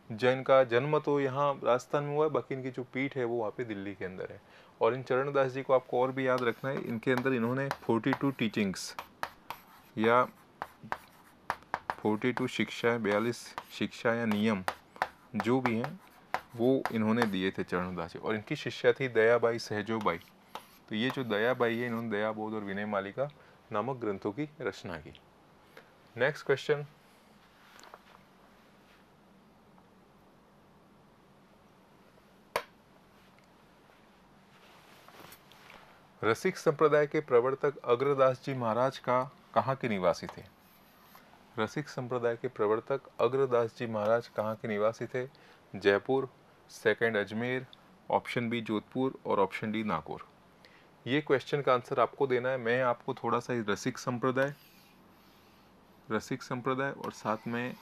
Speaker 1: जिनका जन्म तो यहाँ राजस्थान में हुआ है, बाकी इनकी जो पीठ है वो वहाँ पे दिल्ली के अंदर है। और इन चरणदास जी को आपको और भी याद रखना है, इनके अंदर इन्होंने 42 टीचिंग्स या 42 शिक्षा, 42 शिक्षा या नियम जो भी हैं वो इन्होंने दिए थे चरणदास जी। और इनकी शिष्या थी दयाबाई, सहजोबाई। तो ये जो दयाबाई है, इन्होंने दयाबोध और विनय मालिका नामक ग्रंथों की रचना की। नेक्स्ट क्वेश्चन, रसिक संप्रदाय के प्रवर्तक अग्रदास जी महाराज का कहाँ के निवासी थे? रसिक संप्रदाय के प्रवर्तक अग्रदास जी महाराज कहाँ के निवासी थे? Jaipur, second Ajmer, option B Jodhpur और ऑप्शन डी नागौर। ये क्वेश्चन का आंसर आपको देना है। मैं आपको थोड़ा सा रसिक संप्रदाय और साथ में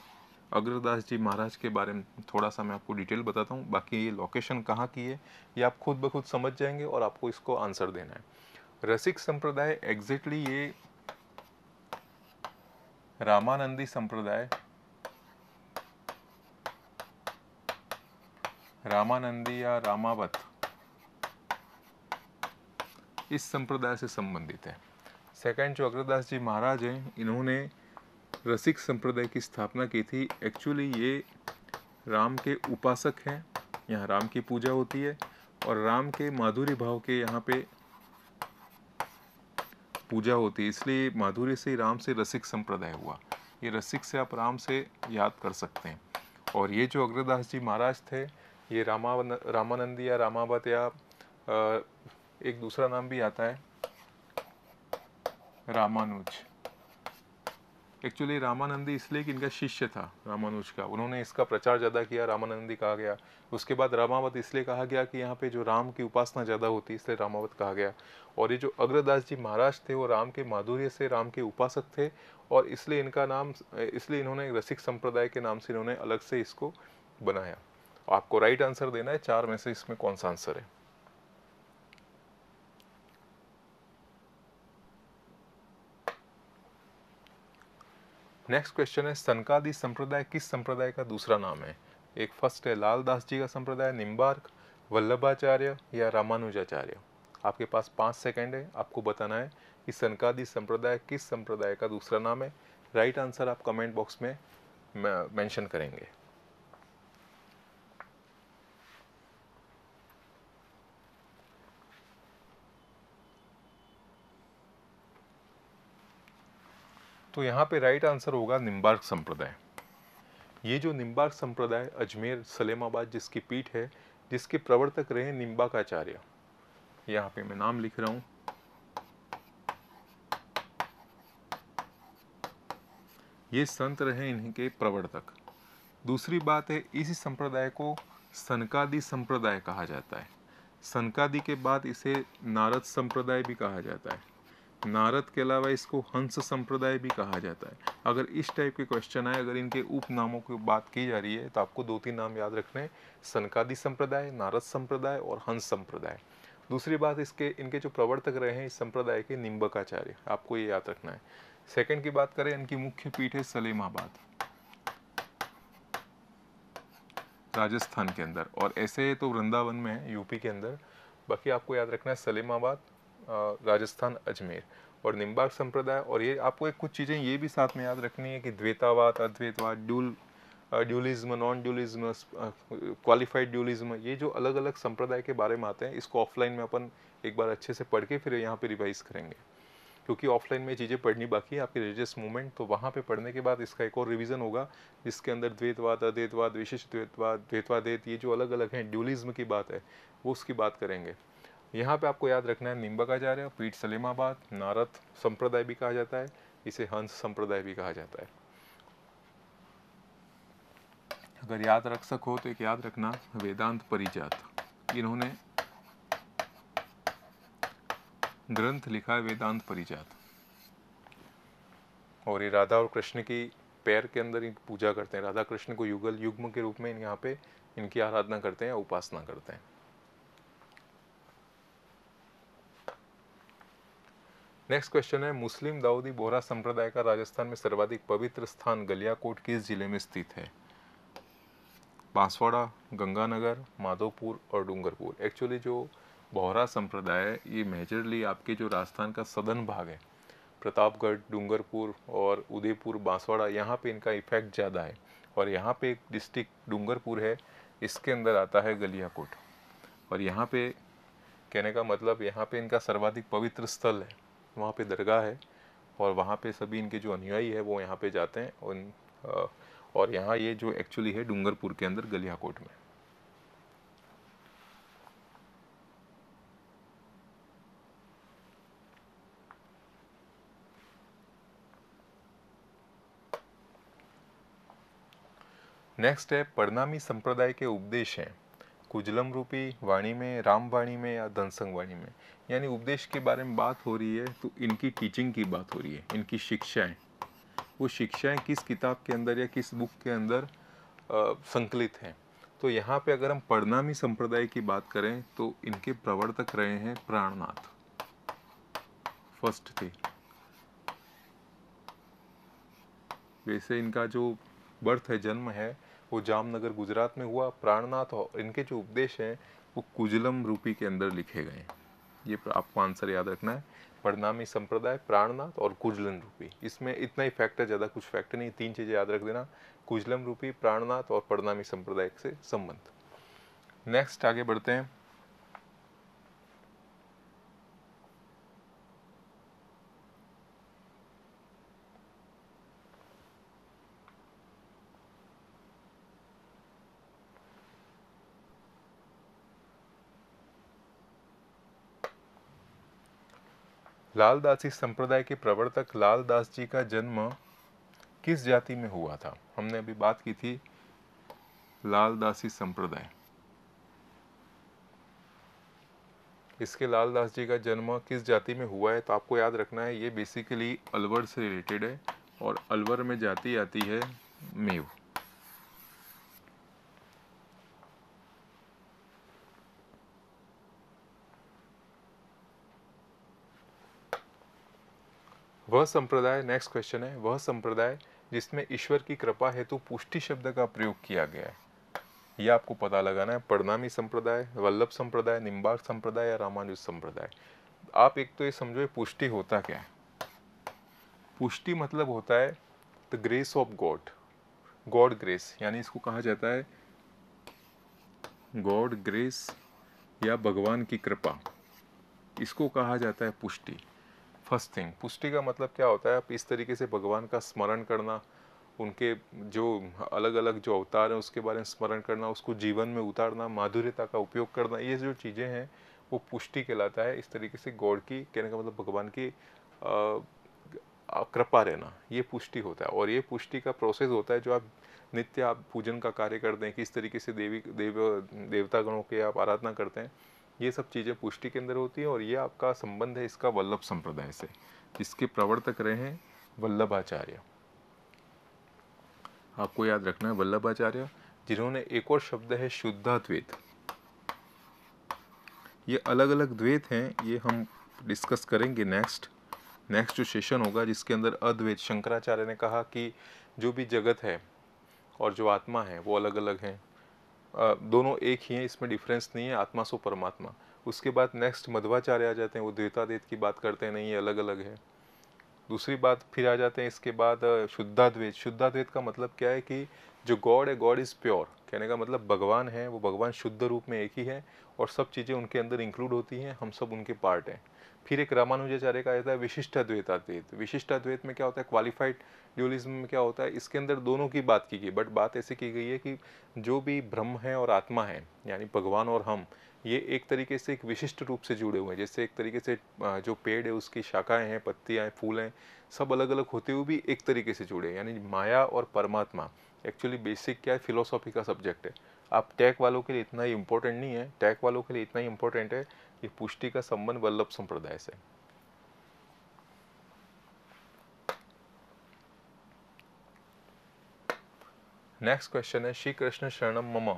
Speaker 1: अग्रदास जी महाराज के बारे में थोड़ा सा मैं आपको डिटेल बताता हूँ। बाकी ये लोकेशन कहाँ की है ये आप खुद ब खुद समझ जाएंगे और आपको इसको आंसर देना है। रसिक संप्रदाय एग्जैक्टली ये रामानंदी संप्रदाय, रामानंदी या रामावत, इस संप्रदाय से संबंधित है। सेकंड जो अग्रदास जी महाराज हैं, इन्होंने रसिक संप्रदाय की स्थापना की थी। एक्चुअली ये राम के उपासक हैं, यहाँ राम की पूजा होती है और राम के माधुर्य भाव के यहाँ पे पूजा होती है, इसलिए माधुर्य से राम से रसिक संप्रदाय हुआ। ये रसिक से आप राम से याद कर सकते हैं। और ये जो अग्रदास जी महाराज थे, ये रामानंदी या रामावत या एक दूसरा नाम भी आता है रामानुज। एक्चुअली रामानंदी इसलिए कि इनका शिष्य था रामानुज का, उन्होंने इसका प्रचार ज़्यादा किया, रामानंदी कहा गया। उसके बाद रामावत इसलिए कहा गया कि यहाँ पे जो राम की उपासना ज़्यादा होती है, इसलिए रामावत कहा गया। और ये जो अग्रदास जी महाराज थे वो राम के माधुर्य से राम के उपासक थे, और इसलिए इनका नाम, इसलिए इन्होंने रसिक संप्रदाय के नाम से इन्होंने अलग से इसको बनाया। आपको राइट आंसर देना है, 4 में से इसमें कौन सा आंसर है। नेक्स्ट क्वेश्चन है, सनकादि संप्रदाय किस संप्रदाय का दूसरा नाम है? एक फर्स्ट है लाल दास जी का संप्रदाय, निम्बार्क, वल्लभाचार्य या रामानुजाचार्य। आपके पास 5 सेकंड है, आपको बताना है कि सनकादि संप्रदाय किस संप्रदाय का दूसरा नाम है। राइट आंसर आप कमेंट बॉक्स में मेंशन करेंगे। तो यहाँ पे राइट आंसर होगा निम्बार्क संप्रदाय। ये जो निम्बार्क संप्रदाय अजमेर सलेमाबाद जिसकी पीठ है, जिसके प्रवर्तक रहे निम्बाकाचार्य, यहाँ पे मैं नाम लिख रहा हूँ, ये संत रहे इनके प्रवर्तक। दूसरी बात है, इसी संप्रदाय को सनकादि संप्रदाय कहा जाता है। सनकादि के बाद इसे नारद संप्रदाय भी कहा जाता है। नारद के अलावा इसको हंस संप्रदाय भी कहा जाता है। अगर इस टाइप के क्वेश्चन आए, अगर इनके उपनामों की बात की जा रही है, तो आपको 2-3 नाम याद रखने हैं, सनकादि संप्रदाय, नारद संप्रदाय और हंस संप्रदाय। दूसरी बात, इनके जो प्रवर्तक रहे हैं इस संप्रदाय के निम्बकाचार्य, आपको ये याद रखना है। सेकंड की बात करें, इनकी मुख्य पीठ है सलेमाबाद, राजस्थान के अंदर, और ऐसे तो वृंदावन में है यूपी के अंदर। बाकी आपको याद रखना है सलेमाबाद, राजस्थान, अजमेर। और निम्बार्क संप्रदाय, और ये आपको एक कुछ चीज़ें ये भी साथ में याद रखनी है कि द्वैतावाद, अद्वैतवाद, dualism, non dualism, qualified dualism, ये जो अलग अलग संप्रदाय के बारे में आते हैं, इसको ऑफलाइन में अपन एक बार अच्छे से पढ़ के फिर यहाँ पे रिवाइज करेंगे, क्योंकि ऑफलाइन में चीज़ें पढ़नी बाकी है आपकी रिलीजियस मूवमेंट। तो वहाँ पे पढ़ने के बाद इसका एक और रिवीजन होगा, जिसके अंदर द्वैतवाद, अद्वैतवाद, विशिष्ट द्वैतवाद, द्वैतवादेत, ये जो अलग अलग हैं, ड्यूलिज्म की बात है, वो उसकी बात करेंगे। यहाँ पे आपको याद रखना है निम्बकाचार्य, पीठ सलेमाबाद, नारद संप्रदाय भी कहा जाता है, इसे हंस संप्रदाय भी कहा जाता है। अगर याद रख सको तो एक याद रखना वेदांत परिजात, इन्होंने ग्रंथ लिखा है वेदांत परिजात, और ये राधा और कृष्ण की पैर के अंदर इनकी पूजा करते हैं। राधा कृष्ण को युगल युग्म के रूप में यहाँ पे इनकी आराधना करते हैं, उपासना करते हैं। नेक्स्ट क्वेश्चन है, मुस्लिम दाऊदी बोहरा संप्रदाय का राजस्थान में सर्वाधिक पवित्र स्थान गलियाकोट किस जिले में स्थित है? बांसवाड़ा, गंगानगर, माधोपुर और डूंगरपुर। एक्चुअली जो बोहरा संप्रदाय है ये मेजरली आपके जो राजस्थान का सदर्न भाग है, प्रतापगढ़, डूंगरपुर और उदयपुर, बांसवाड़ा, यहाँ पे इनका इफेक्ट ज़्यादा है। और यहाँ पे एक डिस्ट्रिक्ट डूंगरपुर है, इसके अंदर आता है गलियाकोट। और यहाँ पे कहने का मतलब यहाँ पे इनका सर्वाधिक पवित्र स्थल है, वहाँ पे दरगाह है, और वहाँ पे सभी इनके जो अनुयायी है वो यहाँ पे जाते हैं। और यहाँ ये जो एक्चुअली है डूंगरपुर के अंदर गलियाकोट में। नेक्स्ट है, परिणामी संप्रदाय के उपदेश हैं कुजलम रूपी वाणी में, राम वाणी में या धनसंग वाणी में। यानी उपदेश के बारे में बात हो रही है तो इनकी टीचिंग की बात हो रही है, इनकी शिक्षाएं, वो शिक्षाएं किस किताब के अंदर या किस बुक के अंदर संकलित हैं। तो यहाँ पे अगर हम परिणामी संप्रदाय की बात करें तो इनके प्रवर्तक रहे हैं प्राणनाथ, फर्स्ट थे। वैसे इनका जो बर्थ है, जन्म है, वो जामनगर गुजरात में हुआ। प्राणनाथ और इनके जो उपदेश हैं वो कुजलम रूपी के अंदर लिखे गए हैं। ये आपको आंसर याद रखना है, परिणामी संप्रदाय, प्राणनाथ और कुजलम रूपी। इसमें इतना ही फैक्ट है, ज़्यादा कुछ फैक्ट नहीं, तीन चीज़ें याद रख देना, कुजलम रूपी, प्राणनाथ और परिणामी संप्रदाय से संबंध। नेक्स्ट आगे बढ़ते हैं। लालदासी संप्रदाय के प्रवर्तक लालदास जी का जन्म किस जाति में हुआ था? हमने अभी बात की थी लालदासी संप्रदाय, इसके लालदास जी का जन्म किस जाति में हुआ है? तो आपको याद रखना है ये बेसिकली अलवर से रिलेटेड है, और अलवर में जाति आती है मेव। वह संप्रदाय, नेक्स्ट क्वेश्चन है, वह संप्रदाय जिसमें ईश्वर की कृपा हेतु पुष्टि शब्द का प्रयोग किया गया है, यह आपको पता लगाना है। परिणामी संप्रदाय, वल्लभ संप्रदाय, निम्बार्क संप्रदाय या रामानुज संप्रदाय। आप एक तो ये समझो पुष्टि होता क्या है। पुष्टि मतलब होता है the grace of God, God grace, यानी इसको कहा जाता है गॉड ग्रेस या भगवान की कृपा, इसको कहा जाता है पुष्टि। फर्स्ट थिंग, पुष्टि का मतलब क्या होता है? आप इस तरीके से भगवान का स्मरण करना, उनके जो अलग अलग जो अवतार हैं उसके बारे में स्मरण करना, उसको जीवन में उतारना, माधुर्यता का उपयोग करना, ये जो चीज़ें हैं वो पुष्टि कहलाता है। इस तरीके से गॉड की, कहने का मतलब भगवान की कृपा रहना, ये पुष्टि होता है। और ये पुष्टि का प्रोसेस होता है जो आप नित्य आप पूजन का कार्य करते हैं, किस तरीके से देवता गणों के आप आराधना करते हैं, ये सब चीज़ें पुष्टि के अंदर होती हैं। और ये आपका संबंध है इसका वल्लभ संप्रदाय से, जिसके प्रवर्तक रहे हैं वल्लभाचार्य। आपको याद रखना है वल्लभाचार्य, जिन्होंने एक और शब्द है शुद्धाद्वैत। ये अलग अलग द्वैत हैं, ये हम डिस्कस करेंगे नेक्स्ट जो सेशन होगा, जिसके अंदर अद्वैत, शंकराचार्य ने कहा कि जो भी जगत है और जो आत्मा है वो अलग अलग हैं, दोनों एक ही हैं, इसमें डिफरेंस नहीं है, आत्मा सो परमात्मा। उसके बाद नेक्स्ट मध्वाचार्य आ जाते हैं, वो द्वैताद्वैत की बात करते हैं, नहीं ये अलग अलग है। दूसरी बात फिर आ जाते हैं इसके बाद शुद्धाद्वैत। शुद्धाद्वैत का मतलब क्या है कि जो गॉड है, गॉड इज़ प्योर, कहने का मतलब भगवान है, वो भगवान शुद्ध रूप में एक ही है और सब चीज़ें उनके अंदर इंक्लूड होती हैं, हम सब उनके पार्ट हैं। फिर एक रामानुजाचार्य का आता है विशिष्टाद्वैताद्वैत। विशिष्टाद्वैत में क्या होता है, क्वालिफाइड ड्यूलिज्म में क्या होता है, इसके अंदर दोनों की बात की गई, बट बात ऐसे की गई है कि जो भी ब्रह्म है और आत्मा है, यानी भगवान और हम, ये एक तरीके से एक विशिष्ट रूप से जुड़े हुए हैं। जैसे एक तरीके से जो पेड़ है उसकी शाखाएं हैं, पत्तियां हैं, फूल हैं, सब अलग अलग होते हुए भी एक तरीके से जुड़े हैं। यानी माया और परमात्मा एक्चुअली बेसिक क्या है, फिलोसॉफी का सब्जेक्ट है। आप टैक वालों के लिए इतना ही इम्पोर्टेंट नहीं है, टैक वालों के लिए इतना ही इम्पोर्टेंट है कि पुष्टि का संबंध वल्लभ संप्रदाय से। नेक्स्ट क्वेश्चन है श्री कृष्ण शरणम मम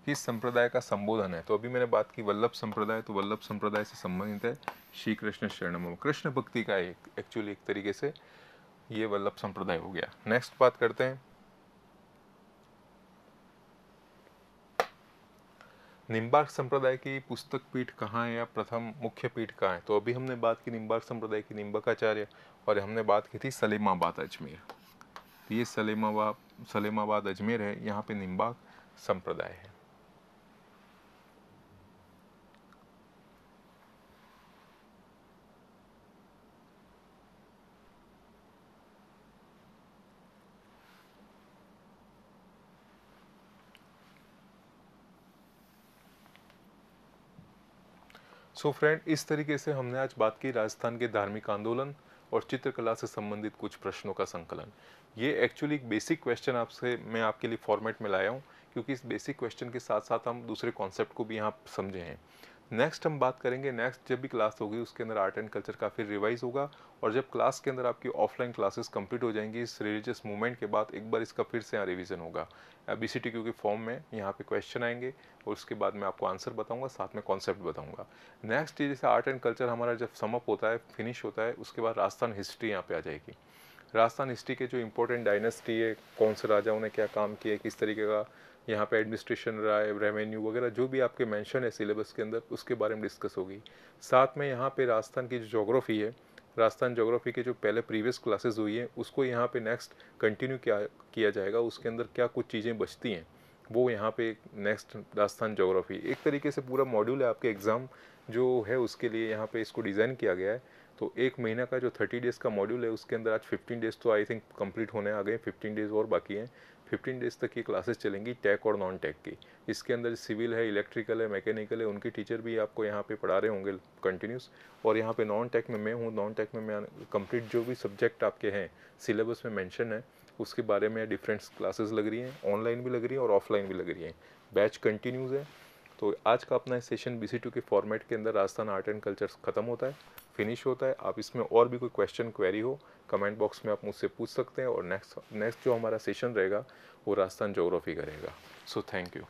Speaker 1: किस संप्रदाय का संबोधन है। तो अभी मैंने बात की वल्लभ संप्रदाय, तो वल्लभ संप्रदाय से संबंधित है श्री कृष्ण शरणम मम, कृष्ण भक्ति का एक एक्चुअली एक तरीके से ये वल्लभ संप्रदाय हो गया। नेक्स्ट बात करते हैं निम्बार्क संप्रदाय की पुस्तक पीठ कहाँ है या प्रथम मुख्य पीठ कहाँ है। तो अभी हमने बात की निम्बार्क संप्रदाय की निम्बकाचार्य, और हमने बात की थी सलीमाबाद अजमेर। तो ये सलीमाबाद अजमेर है, यहाँ पे निम्बार्क संप्रदाय है। सो फ्रेंड, इस तरीके से हमने आज बात की राजस्थान के धार्मिक आंदोलन और चित्रकला से संबंधित कुछ प्रश्नों का संकलन। ये एक्चुअली एक बेसिक क्वेश्चन आपसे मैं आपके लिए फॉर्मेट में लाया हूँ, क्योंकि इस बेसिक क्वेश्चन के साथ साथ हम दूसरे कॉन्सेप्ट को भी यहाँ समझे हैं। नेक्स्ट हम बात करेंगे, नेक्स्ट जब भी क्लास होगी उसके अंदर आर्ट एंड कल्चर का फिर रिवाइज होगा, और जब क्लास के अंदर आपकी ऑफलाइन क्लासेस कंप्लीट हो जाएंगी इस रिलीजियस मूवमेंट के बाद, एक बार इसका फिर से यहाँ रिवीजन होगा BCTQ के फॉर्म में। यहाँ पे क्वेश्चन आएंगे और उसके बाद मैं आपको आंसर बताऊंगा, साथ में कॉन्सेप्ट बताऊंगा। नेक्स्ट जैसे आर्ट एंड कल्चर हमारा जब समअप होता है, फिनिश होता है, उसके बाद राजस्थान हिस्ट्री यहाँ पे आ जाएगी। राजस्थान हिस्ट्री के जो इंपॉर्टेंट डायनेस्टी है, कौन से राजाओं ने क्या काम किए, किस तरीके का यहाँ पे एडमिनिस्ट्रेशन रहा है, रेवेन्यू वगैरह जो भी आपके मेंशन है सिलेबस के अंदर, उसके बारे में डिस्कस होगी। साथ में यहाँ पे राजस्थान की जो जोग्राफी है, राजस्थान जोग्राफी के जो पहले प्रीवियस क्लासेस हुई है उसको यहाँ पे नेक्स्ट कंटिन्यू किया जाएगा। उसके अंदर क्या कुछ चीज़ें बचती हैं वो यहाँ पे नेक्स्ट राजस्थान जोग्राफी एक तरीके से पूरा मॉड्यूल है आपके एग्ज़ाम जो है उसके लिए यहाँ पे इसको डिज़ाइन किया गया है। तो एक महीना का जो 30 डेज़ का मॉड्यूल है उसके अंदर आज 15 डेज़ तो आई थिंक कंप्लीट होने आ गए, 15 डेज़ और बाकी हैं। 15 डेज़ तक ये क्लासेस चलेंगी टेक और नॉन टेक की। इसके अंदर सिविल है, इलेक्ट्रिकल है, मैकेनिकल है, उनकी टीचर भी आपको यहाँ पे पढ़ा रहे होंगे कंटिन्यूस। और यहाँ पे नॉन टेक में मैं हूँ, नॉन टेक में मैं कंप्लीट जो भी सब्जेक्ट आपके हैं सिलेबस में मेंशन है उसके बारे में डिफरेंट क्लासेस लग रही हैं, ऑनलाइन भी लग रही हैं और ऑफलाइन भी लग रही हैं। बैच कंटिन्यूज है। तो आज का अपना सेशन BC2 के फॉर्मेट के अंदर राजस्थान आर्ट एंड कल्चर खत्म होता है, फिनिश होता है। आप इसमें और भी कोई क्वेश्चन क्वेरी हो कमेंट बॉक्स में आप मुझसे पूछ सकते हैं, और नेक्स्ट जो हमारा सेशन रहेगा वो राजस्थान ज्योग्राफी का रहेगा। So thank you.